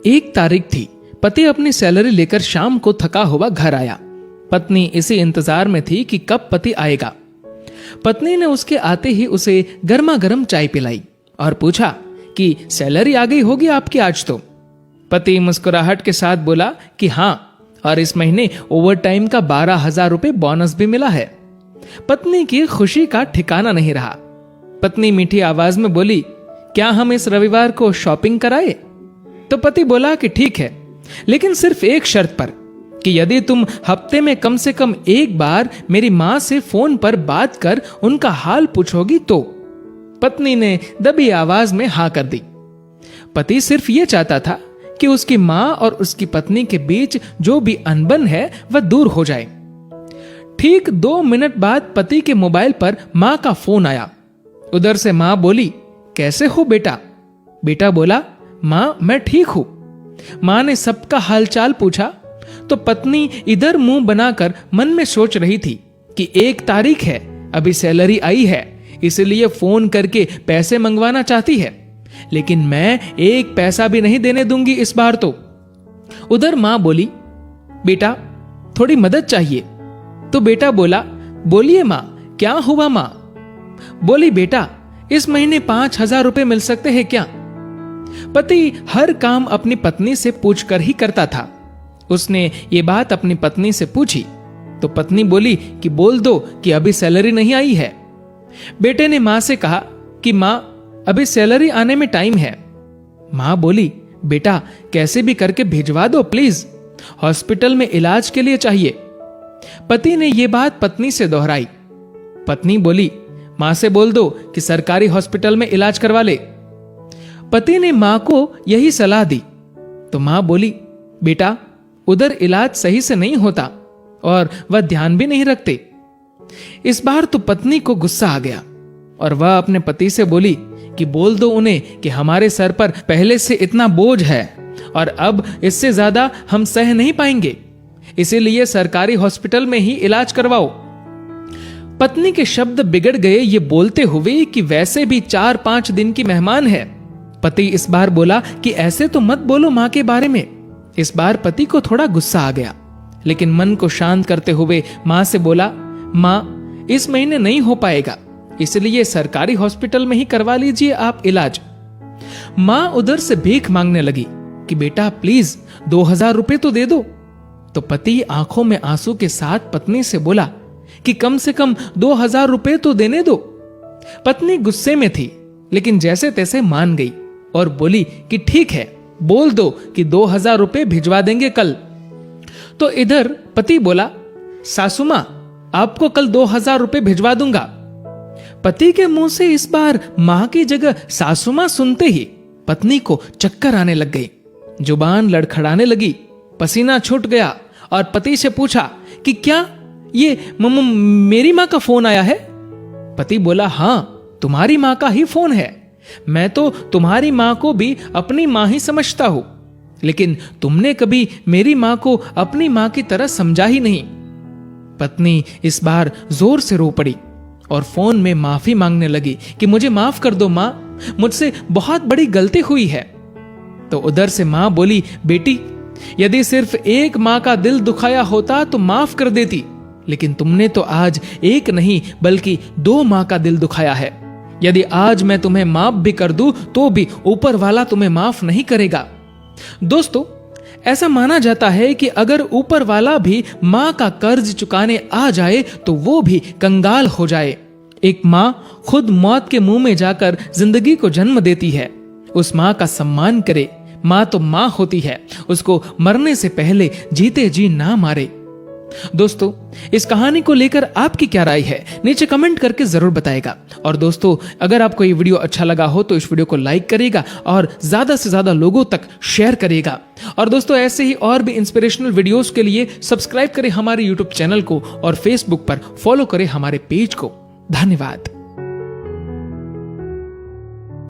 1 तारीख थी। पति अपनी सैलरी लेकर शाम को थका हुआ घर आया। पत्नी इसी इंतजार में थी कि कब पति आएगा। पत्नी ने उसके आते ही उसे गर्मा गर्म चाय पिलाई और पूछा कि सैलरी आ गई होगी आपकी आज तो। पति मुस्कुराहट के साथ बोला कि हाँ, और इस महीने ओवर टाइम का 12,000 रुपए बोनस भी मिला है। पत्नी की खुशी का ठिकाना नहीं रहा। पत्नी मीठी आवाज में बोली, क्या हम इस रविवार को शॉपिंग कराए? तो पति बोला कि ठीक है, लेकिन सिर्फ एक शर्त पर, कि यदि तुम हफ्ते में कम से कम एक बार मेरी मां से फोन पर बात कर उनका हाल पूछोगी तो। पत्नी ने दबी आवाज में हाँ कर दी। पति सिर्फ यह चाहता था कि उसकी मां और उसकी पत्नी के बीच जो भी अनबन है वह दूर हो जाए। ठीक 2 मिनट बाद पति के मोबाइल पर मां का फोन आया। उधर से मां बोली, कैसे हो बेटा? बेटा बोला, मां मैं ठीक हूं। मां ने सबका हालचाल पूछा तो पत्नी इधर मुंह बनाकर मन में सोच रही थी कि 1 तारीख है, अभी सैलरी आई है, इसलिए फोन करके पैसे मंगवाना चाहती है, लेकिन मैं 1 पैसा भी नहीं देने दूंगी इस बार तो। उधर मां बोली, बेटा थोड़ी मदद चाहिए। तो बेटा बोला, बोलिए मां, क्या हुआ मां? बोली, बेटा इस महीने 5,000 रुपए मिल सकते हैं क्या? पति हर काम अपनी पत्नी से पूछकर ही करता था। उसने ये बात अपनी पत्नी से पूछी तो पत्नी बोली कि बोल दो कि अभी सैलरी नहीं आई है। बेटे ने मां से कहा कि मां अभी सैलरी आने में टाइम है। मां बोली, बेटा कैसे भी करके भिजवा दो प्लीज, हॉस्पिटल में इलाज के लिए चाहिए। पति ने यह बात पत्नी से दोहराई। पत्नी बोली, मां से बोल दो कि सरकारी हॉस्पिटल में इलाज करवा ले। पति ने मां को यही सलाह दी तो मां बोली, बेटा उधर इलाज सही से नहीं होता और वह ध्यान भी नहीं रखते। इस बार तो पत्नी को गुस्सा आ गया और वह अपने पति से बोली कि बोल दो उन्हें कि हमारे सर पर पहले से इतना बोझ है और अब इससे ज्यादा हम सह नहीं पाएंगे, इसीलिए सरकारी हॉस्पिटल में ही इलाज करवाओ। पत्नी के शब्द बिगड़ गए ये बोलते हुए कि वैसे भी 4-5 दिन की मेहमान है। पति इस बार बोला कि ऐसे तो मत बोलो मां के बारे में। इस बार पति को थोड़ा गुस्सा आ गया, लेकिन मन को शांत करते हुए मां से बोला, मां इस महीने नहीं हो पाएगा, इसलिए सरकारी हॉस्पिटल में ही करवा लीजिए आप इलाज। मां उधर से भीख मांगने लगी कि बेटा प्लीज 2,000 रुपए तो दे दो। तो पति आंखों में आंसू के साथ पत्नी से बोला कि कम से कम 2,000 रुपए तो देने दो। पत्नी गुस्से में थी, लेकिन जैसे तैसे मान गई और बोली कि ठीक है, बोल दो कि 2,000 रुपए भिजवा देंगे कल। तो इधर पति बोला, सासू मां आपको कल 2,000 रुपए भिजवा दूंगा। पति के मुंह से इस बार मां की जगह सासू मां सुनते ही पत्नी को चक्कर आने लग गई, जुबान लड़खड़ाने लगी, पसीना छूट गया और पति से पूछा कि क्या ये मेरी मां का फोन आया है? पति बोला, हां तुम्हारी मां का ही फोन है। मैं तो तुम्हारी मां को भी अपनी मां ही समझता हूं, लेकिन तुमने कभी मेरी मां को अपनी मां की तरह समझा ही नहीं। पत्नी इस बार जोर से रो पड़ी और फोन में माफी मांगने लगी कि मुझे माफ कर दो मां, मुझसे बहुत बड़ी गलती हुई है। तो उधर से मां बोली, बेटी यदि सिर्फ एक मां का दिल दुखाया होता तो माफ कर देती, लेकिन तुमने तो आज एक नहीं बल्कि 2 मां का दिल दुखाया है। यदि आज मैं तुम्हें माफ भी कर दूं तो भी ऊपर वाला तुम्हें माफ नहीं करेगा। दोस्तों, ऐसा माना जाता है कि अगर ऊपर वाला भी मां का कर्ज चुकाने आ जाए तो वो भी कंगाल हो जाए। एक मां खुद मौत के मुंह में जाकर जिंदगी को जन्म देती है। उस मां का सम्मान करे। मां तो मां होती है, उसको मरने से पहले जीते जी ना मारे। दोस्तों, इस कहानी को लेकर आपकी क्या राय है नीचे कमेंट करके जरूर बताएगा। और दोस्तों, अगर आपको ये वीडियो अच्छा लगा हो तो इस वीडियो को लाइक करिएगा और ज्यादा से ज्यादा लोगों तक शेयर करिएगा। और दोस्तों, ऐसे ही और भी इंस्पिरेशनल वीडियोस के लिए सब्सक्राइब करें हमारे यूट्यूब चैनल को और फेसबुक पर फॉलो करें हमारे पेज को। धन्यवाद।